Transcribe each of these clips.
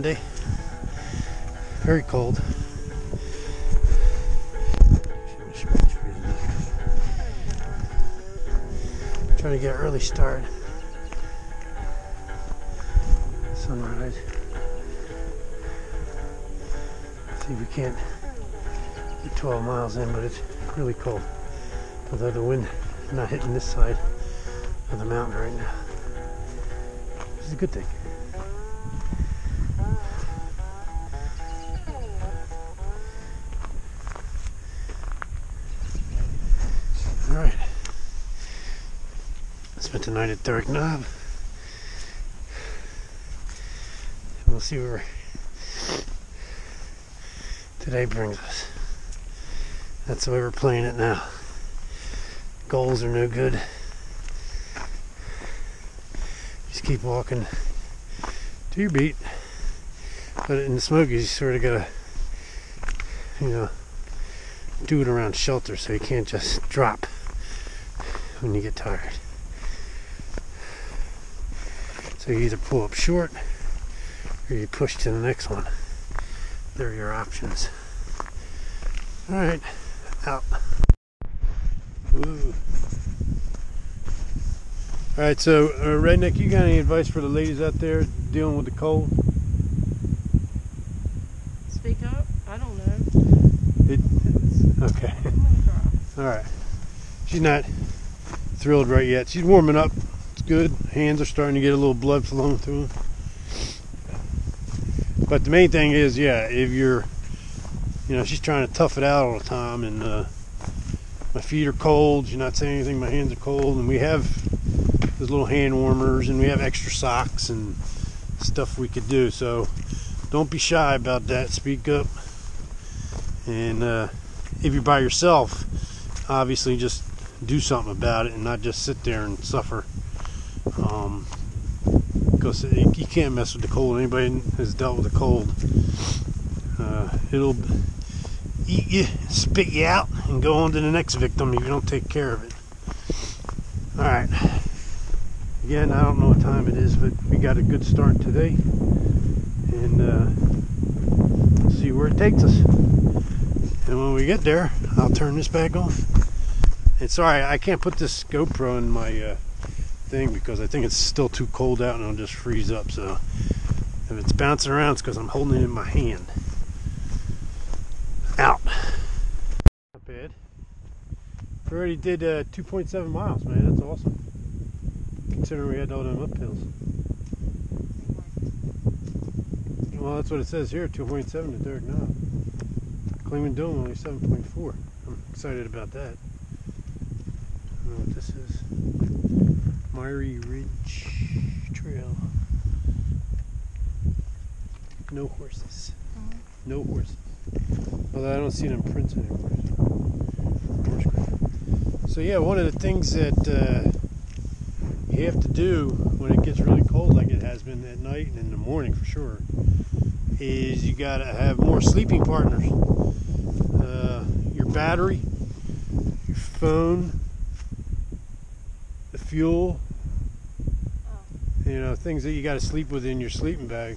Monday. Very cold. Trying to get early start. Sunrise. See if we can't get 12 miles in, but it's really cold. Although the wind is not hitting this side of the mountain right now. Which is a good thing. Alright. Spent the night at Derrick. We'll see where today brings us. That's the way we're playing it now. Goals are no good. Just keep walking to your beat. But in the Smokies, you sort of gotta, do it around shelter so you can't just drop when you get tired. So you either pull up short or you push to the next one. There are your options. Alright, out. Woo. Alright, so Redneck, you got any advice for the ladies out there dealing with the cold? Speak up? I don't know. Okay. I'm gonna try. Alright. She's not thrilled right yet. She's warming up. It's good. Hands are starting to get a little blood flowing through them. But the main thing is, yeah, if you're, she's trying to tough it out all the time, and my feet are cold. She's not saying anything. My hands are cold, and we have those little hand warmers, and we have extra socks and stuff we could do. So don't be shy about that. Speak up. And if you're by yourself, obviously just do something about it and not just sit there and suffer. Because you can't mess with the cold. Anybody has dealt with the cold, it'll eat you, spit you out, and go on to the next victim if you don't take care of it. Alright. Again, I don't know what time it is, but we got a good start today. And we'll see where it takes us. And when we get there, I'll turn this back on. And sorry, I can't put this GoPro in my thing because I think it's still too cold out and it'll just freeze up. So if it's bouncing around, it's because I'm holding it in my hand. Out. Not bad. We already did 2.7 miles, man. That's awesome. Considering we had all them uphills. Well, that's what it says here, 2.7 to Derrick now. Clingman Dome only 7.4. I'm excited about that. I don't know what this is. Miry Ridge Trail. No horses. No horses. Although I don't see them prints anymore. So yeah, one of the things that you have to do when it gets really cold like it has been at night and in the morning for sure is you gotta have more sleeping partners. Your battery, your phone, the fuel, things that you got to sleep with in your sleeping bag.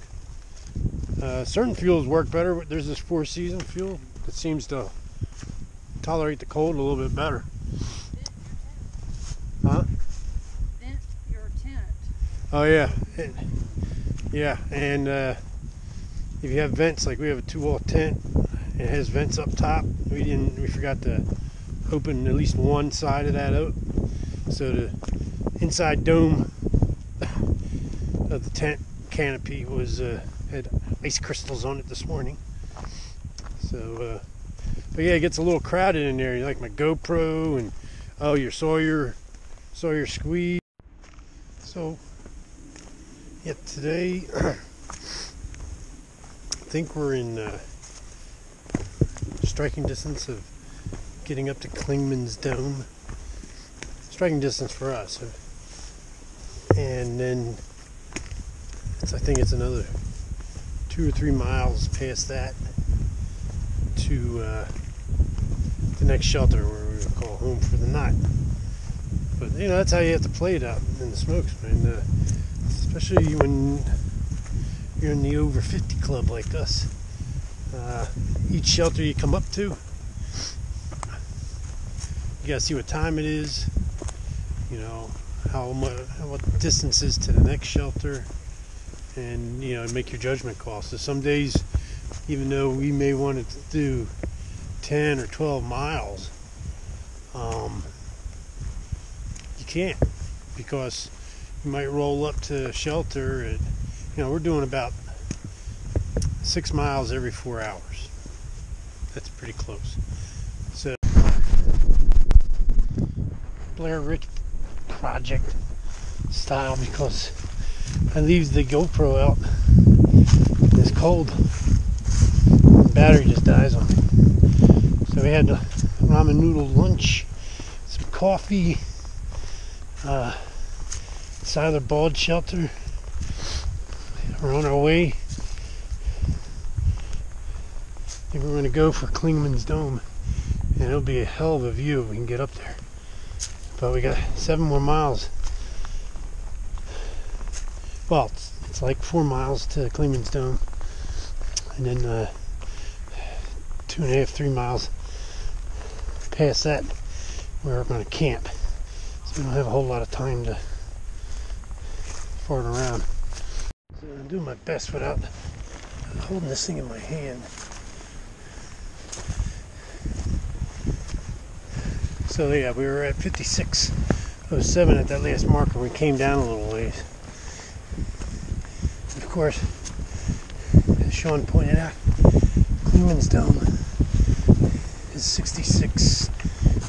Certain fuels work better. There's this Four Seasons fuel that seems to tolerate the cold a little bit better. Huh? Vent your tent. Oh yeah, yeah. And if you have vents, like we have a 2-wall tent, it has vents up top. We forgot to open at least one side of that out, so the inside dome of the tent canopy had ice crystals on it this morning. So but yeah, it gets a little crowded in there. You like my GoPro and your Sawyer squeeze. So yeah, today I think we're in striking distance of getting up to Clingman's Dome. Striking distance for us. And then I think it's another 2 or 3 miles past that to the next shelter where we will call home for the night. But that's how you have to play it out in the smokes, man. Especially when you're in the over 50 club like us. Each shelter you come up to, you gotta see what time it is, you know, what distance is to the next shelter, and you know, make your judgment call. So some days, even though we may want to do 10 or 12 miles, you can't, because you might roll up to shelter and, you know, we're doing about 6 miles every 4 hours. That's pretty close. So Blair Witch Project style, because I leave the GoPro out and it's cold. The battery just dies on me. So we had a ramen noodle lunch, some coffee, Siler Bald Shelter. We're on our way. I think we're going to go for Klingman's Dome, and it'll be a hell of a view if we can get up there. But we got 7 more miles. Well, it's like 4 miles to Klingman's Dome, and then 2.5, 3 miles past that where we're going to camp. So we don't have a whole lot of time to fart around. So I'm doing my best without holding this thing in my hand. So yeah, we were at 56:07 at that last marker. We came down a little ways. Of course, as Sean pointed out, Klingman's Dome is 66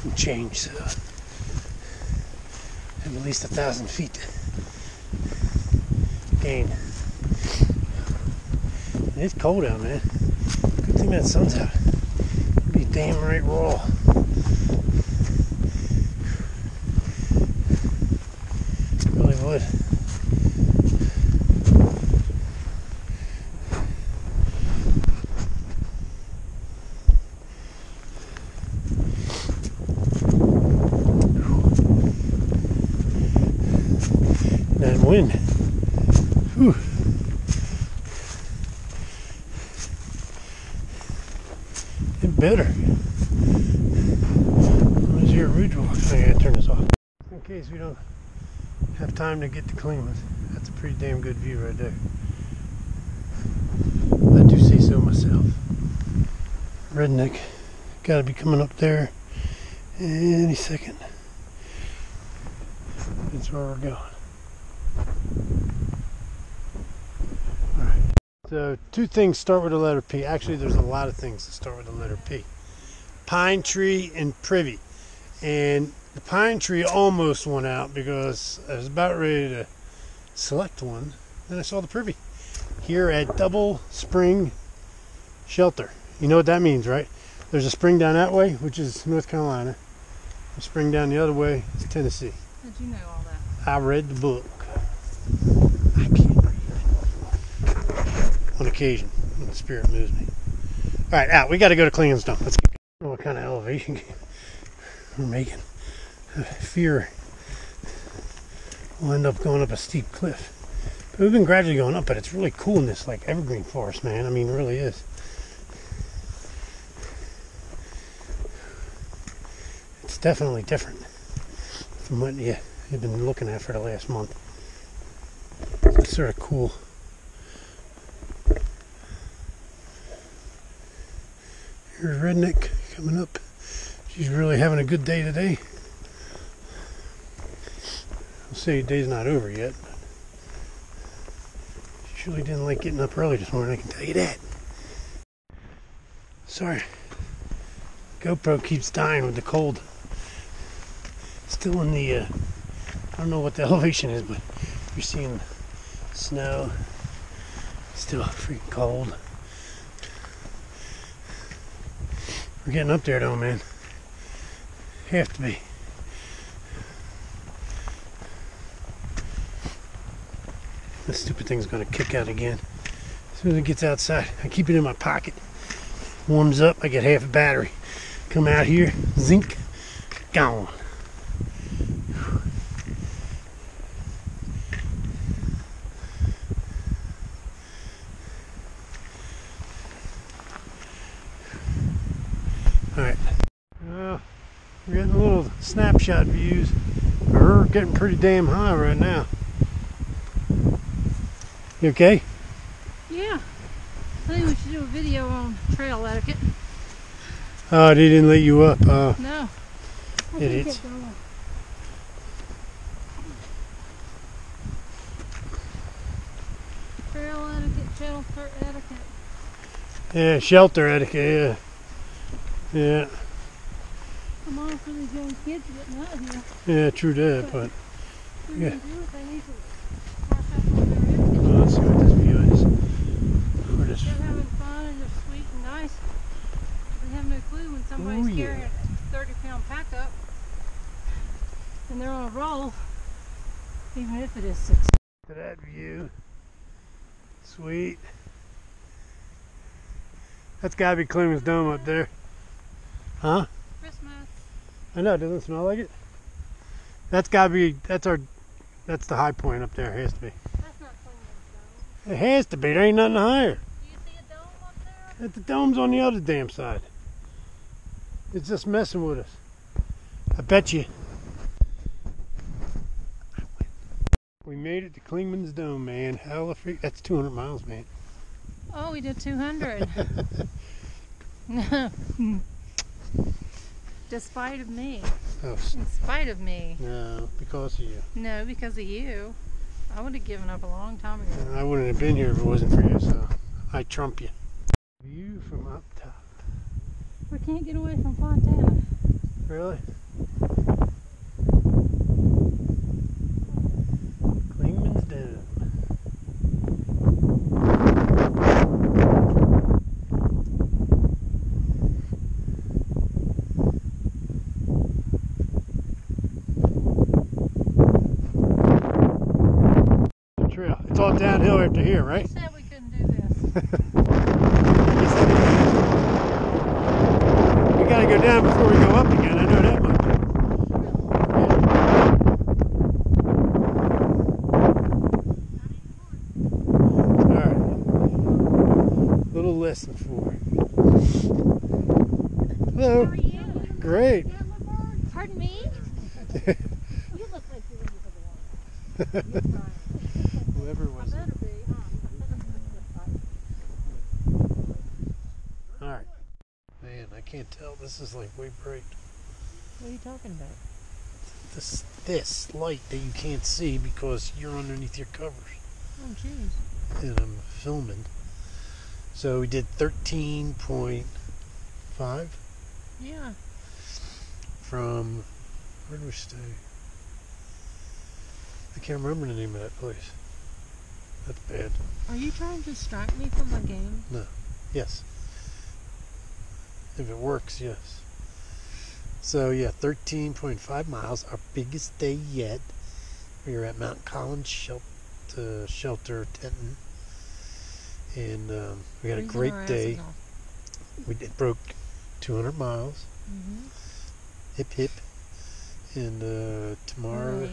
and change, so have at least 1,000 feet gain. And it's cold out, man. Good thing that sun's out. It'd be damn right raw. Really would. That wind. Whew. It better. Where's your ridge walk? I gotta turn this off. In case we don't have time to get to Klingman. That's a pretty damn good view right there. I do say so myself. Redneck gotta be coming up there any second. That's where we're going. Alright. So 2 things start with the letter P. Actually, there's a lot of things that start with the letter P. Pine tree and privy. And the pine tree almost went out because I was about ready to select one. Then I saw the privy here at Double Spring Shelter. You know what that means, right? There's a spring down that way, which is North Carolina. A spring down the other way is Tennessee. How'd you know all that? I read the book. I can't read. On occasion, when the spirit moves me. Alright, out. We got to go to Klingman's Dome. Let's get going. I don't know what kind of elevation we're making. I fear we'll end up going up a steep cliff. But we've been gradually going up, but it's really cool in this like evergreen forest, man. I mean, it really is. It's definitely different from what you've been looking at for the last month. It's sort of cool. Here's Redneck coming up. She's really having a good day today. I'll say day's not over yet. She surely didn't like getting up early this morning, I can tell you that. Sorry. GoPro keeps dying with the cold. Still in the, I don't know what the elevation is, but you're seeing snow. Still freaking cold. We're getting up there though, man. Have to be. This stupid thing's gonna kick out again. As soon as it gets outside, I keep it in my pocket. Warms up, I get half a battery. Come out here, zinc, gone. We're getting a little snapshot views. We're getting pretty damn high right now. You okay? Yeah. I think we should do a video on trail etiquette. Oh, they didn't let you up. No. Idiots. Trail etiquette, shelter etiquette. Yeah, shelter etiquette, yeah. Yeah. Come on for these young kids getting out here. Yeah, true that, but They're yeah. gonna do it, they need to brush up on their etiquette. Well, let's see what this view is. We're just, They're having fun and they're sweet and nice. They have no clue when somebody's oh, yeah. carrying a 30-pound pack up and they're on a roll, even if it is 6. to that view. Sweet. That's gotta be Clemens Dome up there. Huh? Christmas. I know, it doesn't smell like it. That's gotta be, that's the high point up there, it has to be. That's not Clemens Dome. It has to be, there ain't nothing higher. Do you see a dome up there? The dome's on the other damn side. It's just messing with us. I bet you. We made it to Klingman's Dome, man. Hella freak. That's 200 miles, man. Oh, we did 200. Despite of me. Oh, In spite of me. no, because of you. No, because of you. I would have given up a long time ago. I wouldn't have been here if it wasn't for you, so I trump you. View from up top. We can't get away from Fontana. Really? Klingman's Dome. The trail. It's all downhill after here, right? You said we couldn't do this. We gotta go down before we go up again, I know that much. Alright. Little lesson for. Hello. How are you? Great. Pardon me? You look like you're ready for the water. Whoever I was. better be, huh? Alright. Man, I can't tell. This is like way bright. What are you talking about? This light that you can't see because you're underneath your covers. Oh, jeez. And I'm filming. So we did 13.5 Yeah. from, where did we stay? I can't remember the name of that place. That's bad. Are you trying to distract me from my game? Yes. If it works, yes. So yeah, 13.5 miles, our biggest day yet. We were at Mount Collin shelter tenting. And we had a great day. It broke 200 miles. Mm-hmm. Hip hip. And tomorrow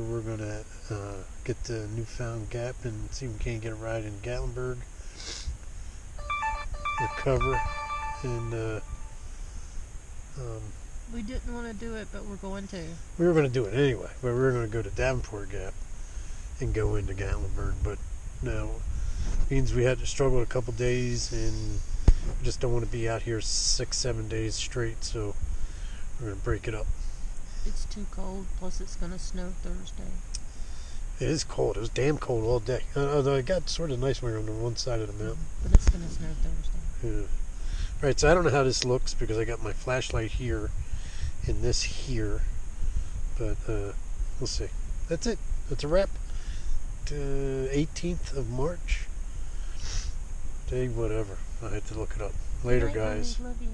we're gonna get to Newfound Gap and see if we can't get a ride in Gatlinburg. Recover and We didn't want to do it, but we're going to. we were going to do it anyway, but we were going to go to Davenport Gap and go into Gatlinburg, but no, means we had to struggle a couple days and we just don't want to be out here 6-7 days straight, so we're going to break it up. It's too cold, plus it's going to snow Thursday. It is cold. It was damn cold all day, although it got sort of nice when we were on the one side of the mountain. But it's going to snow Thursday. Yeah. Alright, so I don't know how this looks because I got my flashlight here and this here, but we'll see. That's it. That's a wrap. 18th of March. Day whatever. I had to look it up. Later, Good night, guys. honey. Love you.